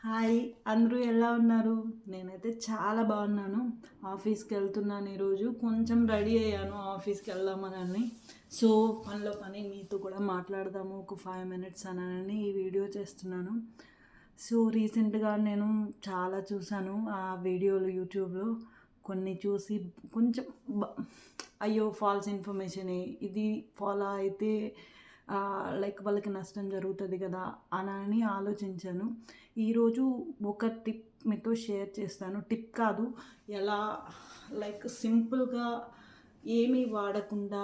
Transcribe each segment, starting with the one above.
Hi! అందరూ ఎలా ఉన్నారు? నేనైతే చాలా బాగున్నాను. ఆఫీస్‌కి వెళ్తున్నాను ఈరోజు. కొంచెం రెడీ అయ్యాను ఆఫీస్‌కి వెళ్దామనని. సో, పనిలో పని మీతో కూడా మాట్లాడదాము ఒక 5 మినిట్స్ అనని ఈ వీడియో చేస్తున్నాను. సో, రీసెంట్‌గా నేను చాలా చూసాను ఆ వీడియోలు యూట్యూబ్‌లో. కొన్ని చూసి కొంచెం బ అయ్యో! ఫాల్స్ ఇన్ఫర్మేషనే. ఇది ఫాలో అయితే లైక్ వాళ్ళకి నష్టం జరుగుతది గదా! అనని ఆలోచించాను. ఈరోజు ఒక టిప్ మీతో షేర్ చేస్తాను. టిప్ కాదు, ఎలా లైక్ సింపుల్‌గా ఏమీ వాడకుండా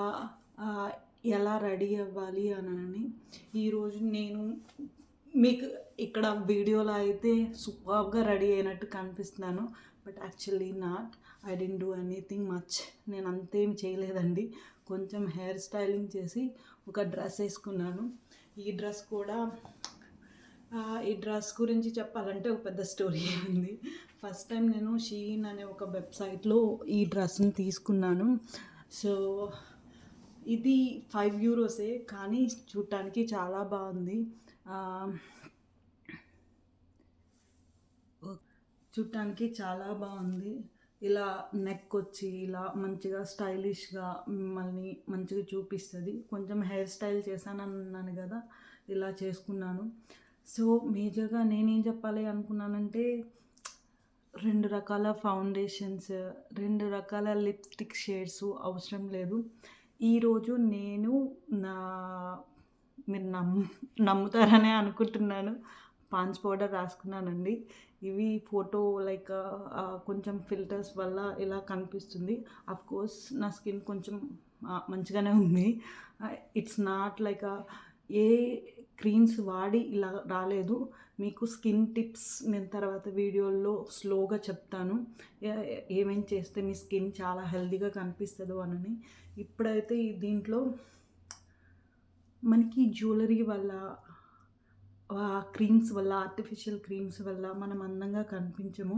ఆహ్, ఎలా రెడీ అవ్వాలి అనని. ఈరోజు నేను మీకు ఇక్కడ వీడియోలో అయితే సూపర్బ్‌గా రెడీ అయినట్టు కనిపిస్తున్నాను. But actually not. I didn't do anything much. నేను అంతేం చేయలేదండి. కొంచెం హెయిర్ స్టైలింగ్ చేసి ఒక డ్రెస్ ఏసుకున్నాను. ఈ డ్రెస్ కూడా ఈ డ్రెస్ గురించి చెప్పాలంటే ఒక పెద్ద స్టోరీయే ఉంది. ఫస్ట్ టైం నేను షీఇన్ అనే ఒక వెబ్‌సైట్‌లో ఈ డ్రెస్‌ని తీసుకున్నాను. సో, ఇది 5 యూరోసే కానీ చూడటానికి చాలా బాగుంది. ఆహ్, చూడటానికి చాలా బాగుంది. ఇలా నెక్ వచ్చి ఇలా మంచిగా స్టైలిష్‌గా మిమ్మల్ని మంచిగా చూపిస్తది. కొంచెం హెయిర్ స్టైల్ చేశానన్నాను గదా! ఇలా చేసుకున్నాను. సో, మేజర్‌గా నేనేం చెప్పాలి అనుకున్నానంటే 2 రకాల ఫౌండేషన్స్, 2 రకాల లిప్‌స్టిక్ షేడ్స్ అవసరం లేదు. ఈరోజు నేను నా మీరు నమ్ముతారనే అనుకుంటున్నాను. పాండ్స్ పౌడర్ రాసుకున్నానండి. ఇవి ఫోటో లైక్ కొంచెం ఫిల్టర్స్ వల్ల ఇలా కనిపిస్తుంది. అఫ్‌కోర్స్ నా స్కిన్ కొంచెం మంచిగానే ఉంది. It's not like A creams వాడి ఇలా రాలేదు. మీకు స్కిన్ టిప్స్ నేను తర్వాత వీడియోల్లో స్లోగా చెప్తాను. ఏమేం చేస్తే మీ స్కిన్ చాలా హెల్తీగా కనిపిస్తదో అనని. ఇప్పుడైతే దీంట్లో మనకి జ్యువెలరీ వల్ల క్రీమ్స్ వల్ల, ఆర్టిఫిషియల్ క్రీమ్స్ వల్ల మనం అందంగా కనిపించము.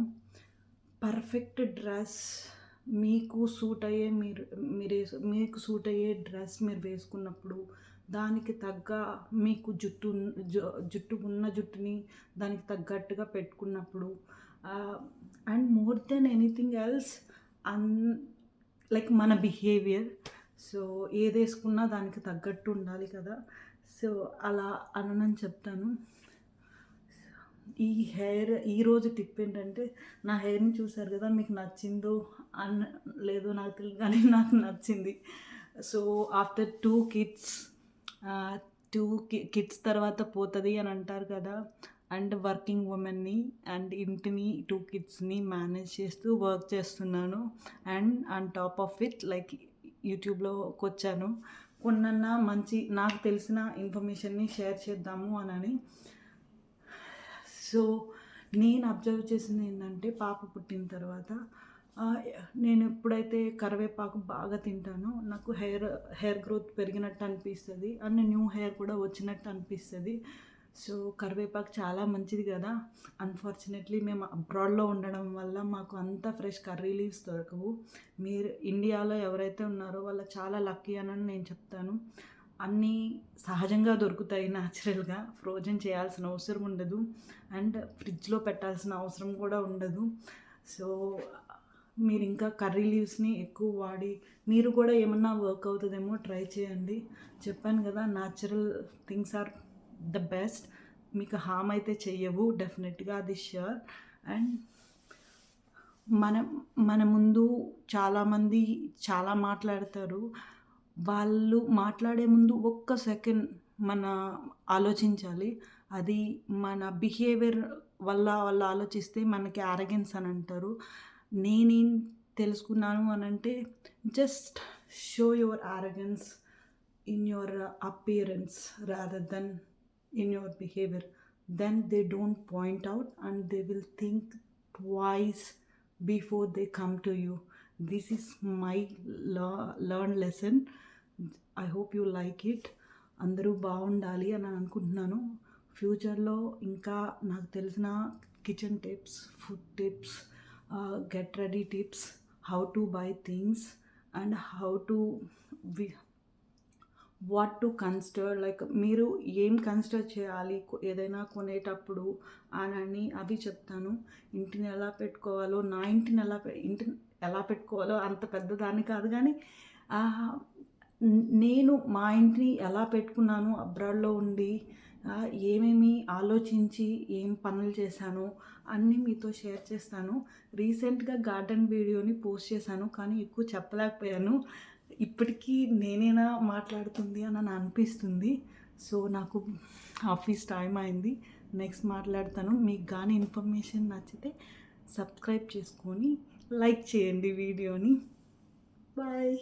పర్ఫెక్ట్ డ్రెస్ మీకు సూట్ అయ్యే మీకు సూట్ అయ్యే డ్రెస్ మీరు వేసుకున్నప్పుడు, దానికి తగ్గ మీకు జుట్టు ఉన్న జుట్టుని దానికి తగ్గట్టుగా పెట్టుకున్నప్పుడు and more than anything else an like మన బిహేవియర్. సో, ఏదేసుకున్నా దానికి తగ్గట్టు ఉండాలి కదా! సో, అలా అననని చెప్తాను. ఈరోజు టిప్ ఏంటంటే, నా హెయిర్‌ని చూసారు కదా! మీకు నచ్చిందో అన్ లేదో నాకు తెలీదు కానీ నాకు నచ్చింది. సో, ఆఫ్టర్ 2 కిడ్స్ 2 కిడ్స్ తర్వాత పోతది అని అంటారు కదా! అండ్ వర్కింగ్ వుమెన్‌ని అండ్ ఇంటిని 2 కిడ్స్‌ని మేనేజ్ చేస్తూ వర్క్ చేస్తున్నాను. And on top of it like యూట్యూబ్‌లోకొచ్చాను. కొన్నన్నా మంచి నాకు తెలిసిన ఇన్ఫర్మేషన్‌ని షేర్ చేద్దాము అనని. సో, నేను అబ్జర్వ్ చేసిందేంటంటే పాప పుట్టిన తర్వాత ఆహ్, నేను ఎప్పుడైతే కరివేపాకు బాగా తింటానో నాకు హెయిర్ గ్రోత్ పెరిగినట్టు అనిపిస్తది. అండ్ న్యూ హెయిర్ కూడా వచ్చినట్టు అనిపిస్తది. సో, కరివేపాకు చాలా మంచిది గదా! అన్‌ఫార్చునేట్‌లీ మేము అబ్రాడ్‌లో ఉండడం వల్ల మాకు అంత ఫ్రెష్ కర్రీ లీవ్స్ దొరకవు. మీరు ఇండియాలో ఎవరైతే ఉన్నారో వాళ్ళు చాలా లక్కీ అని నేను చెప్తాను. అన్నీ సహజంగా దొరుకుతాయి న్యాచురల్‌గా. ఫ్రోజన్ చేయాల్సిన అవసరం ఉండదు. అండ్ ఫ్రిడ్జ్‌లో పెట్టాల్సిన అవసరం కూడా ఉండదు. సో, మీరింకా కర్రీ లీవ్స్‌ని ఎక్కువ వాడి మీరు కూడా ఏమన్నా వర్క్ అవుతదేమో ట్రై చేయండి. చెప్పాను గదా! Natural things are the best. మీకు హార్మ్ అయితే చెయ్యవు డెఫినిట్‌గా అది ష్యూర్. అండ్ మనం మన ముందు చాలామంది చాలా మాట్లాడతారు. వాళ్ళు మాట్లాడే ముందు ఒక్క సెకండ్ మన ఆలోచించాలి. అది మన బిహేవియర్ వల్ల వాళ్ళు ఆలోచిస్తే మనకి యారగెన్స్ అని అంటారు. నేనేం తెలుసుకున్నాను అనంటే just show your arrogance in your appearance rather than in your behaviour. Then they don't point out and they will think twice before they come to you. This is my learned lesson. I hope you like it. అందరూ బాగుండాలి అని అనుకుంటున్నాను. ఫ్యూచర్లో ఇంకా నాకు తెలిసిన kitchen tips, food tips, get ready tips, how to buy things and how to what to consider, like మీరు ఏం కన్సిడర్ చేయాలి ఏదైనా కొనేటప్పుడు అని అవి చెప్తాను. ఇంటిని ఎలా పెట్టుకోవాలో, నా ఇంటిని ఇంటిని ఎలా పెట్టుకోవాలో అంత పెద్దదాన్ని కాదు కానీ నేను మా ఇంటిని ఎలా పెట్టుకున్నాను అబ్రాడ్లో ఉండి, ఏమేమి ఆలోచించి ఏం పనులు చేశాను అన్నీ మీతో షేర్ చేస్తాను. రీసెంట్గా గార్డెన్ వీడియోని పోస్ట్ చేశాను కానీ ఎక్కువ చెప్పలేకపోయాను. ఇప్పటికీ నేనేనా మాట్లాడుతుంది అని అనిపిస్తుంది. సో నాకు ఆఫీస్ టైం అయింది, నెక్స్ట్ మాట్లాడతాను. మీకు కానీ ఇన్ఫర్మేషన్ నచ్చితే సబ్స్క్రైబ్ చేసుకొని లైక్ చేయండి వీడియోని. బాయ్.